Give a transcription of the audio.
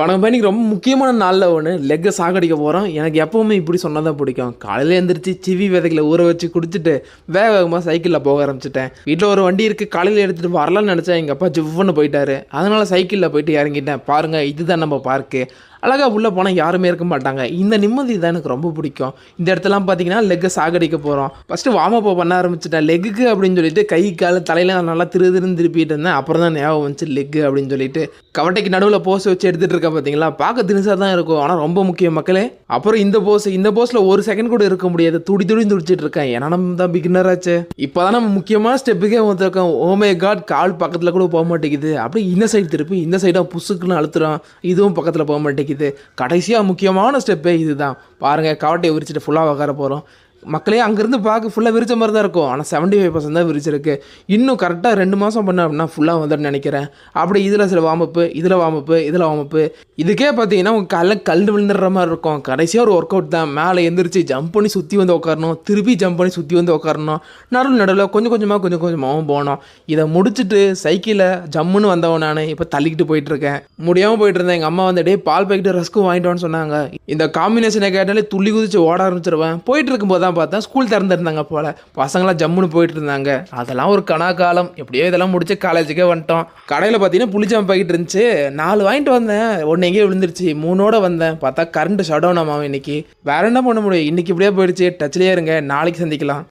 வணக்கம் பா. இன்னைக்கு ரொம்ப முக்கியமான நாளில் ஒன்று லெக்கை சாகடிக்க போகிறோம். எனக்கு எப்போவுமே இப்படி சொன்னால் தான் பிடிக்கும். காலையில் எழுந்திரிச்சு சிவி விதைகளை ஊற வச்சு குடிச்சிட்டு வேகமாக சைக்கிளில் போக ஆரம்பிச்சிட்டேன். வீட்டில் ஒரு வண்டி இருக்குது, காலையில் எடுத்துகிட்டு வரலான்னு நினச்சேன். எங்கள் அப்பா ஜிவ்வுன்னு போயிட்டாரு. அதனால் சைக்கிளில் போயிட்டு இறங்கிட்டேன். பாருங்கள், இதுதான் நம்ம பார்க்கு. அழகாக உள்ளே போனால் யாருமே இருக்க மாட்டாங்க. இந்த நிம்மதி தான் எனக்கு ரொம்ப பிடிக்கும். இந்த இடத்துலாம் பார்த்தீங்கன்னா லெக்கை சாகடிக்க போகிறோம். ஃபஸ்ட்டு வார்ம் அப் பண்ண ஆரம்பிச்சிட்டேன் லெக்குக்கு அப்படின்னு சொல்லிட்டு. கை கால் தலையில் நல்லா திருப்பிட்டு இருந்தேன். அப்புறம் தான் ஞாபகம் வந்துச்சு லெக்கு அப்படின்னு சொல்லிட்டு. கவட்டைக்கு நடுவில் போஸ் வச்சு எடுத்துகிட்டு இருக்கேன் பார்த்தீங்களா. பார்க்க தினுசாக தான் இருக்கும், ஆனால் ரொம்ப முக்கியம் மக்களே. அப்புறம் இந்த போஸில் ஒரு செகண்ட் கூட இருக்க முடியாது. துடிச்சிட்டு இருக்கேன். ஏன்னா நம்ம தான் பிகினர் ஆச்சு. இப்போ தான் நம்ம முக்கியமான ஸ்டெப்புக்கே வந்துருக்கோம். ஓமே காட், கால் பக்கத்தில் கூட போக மாட்டேங்குது. அப்படியே இந்த சைடு திருப்பி இந்த சைடாக புசுக்குன்னு அழுத்துறோம். இதுவும் பக்கத்தில் போக மாட்டேங்குது. கடைசியாக முக்கியமான ஸ்டெப்பே இதுதான். பாருங்கள், கவட்டையை விரிச்சிட்டு ஃபுல்லாக உட்கார போகிறோம். மக்களே, அங்கேருந்து பார்க்க ஃபுல்லாக விரிச்ச மாதிரி தான் இருக்கும், ஆனால் 75% தான் விரிச்சிருக்கு. இன்னும் கரெக்டாக 2 மாதம் பண்ண அப்படின்னா ஃபுல்லாக வந்துட்டு நினைக்கிறேன். அப்படி இதில் சில வார்மப்பு, இதில் வார்மப்பு. இதுக்கே பார்த்தீங்கன்னா உங்கள் காலைல கல் விழுந்துடுற மாதிரி இருக்கும். கடைசியாக ஒரு ஒர்க் அவுட் தான். மேலே எந்திரிச்சு ஜம்ப் பண்ணி சுற்றி வந்து உட்காரணும், திருப்பி ஜம்ப் பண்ணி சுற்றி வந்து உட்காரணும். நடுவில் கொஞ்சம் கொஞ்சமாகவும் போகணும். இதை முடிச்சுட்டு சைக்கிளில் ஜம்முன்னு வந்தவன் நான் இப்போ தள்ளிக்கிட்டு போயிட்டுருக்கேன். முடியாமல் போயிட்டு இருந்தேன். எங்கள் அம்மா வந்து டே பால் பாக்கெட்டு ரஸ்க்கும் வாங்கிட்டோன்னு சொன்னாங்க. இந்த காம்பினேஷனை கேட்டாலே துள்ளி குதிச்சு ஓட ஆரம்பிச்சிருவேன். போயிட்டு இருக்கும்போது தான் பார்த்தேன் ஸ்கூல் திறந்துருந்தாங்க போல். பசங்களாம் ஜம்முன்னு போயிட்டு இருந்தாங்க. அதெல்லாம் ஒரு கனாக்காலம். எப்படியோ இதெல்லாம் முடிச்சு காலேஜுக்கே வந்துட்டோம். கடையில் பார்த்தீங்கன்னா புளிச்சாம்பு பாக்கெட் இருந்துச்சு. 4 வாங்கிட்டு வந்தேன். ஒன்று எங்கேயே விழுந்துருச்சு. 3ஓட வந்தேன். பார்த்தா கரண்ட் ஷட் டவுன் ஆமாம் இன்னைக்கு. வேற என்ன பண்ண முடியும், இன்னைக்கு இப்படியே போயிடுச்சு. டச்லேயே இருங்க, நாளைக்கு சந்திக்கலாம்.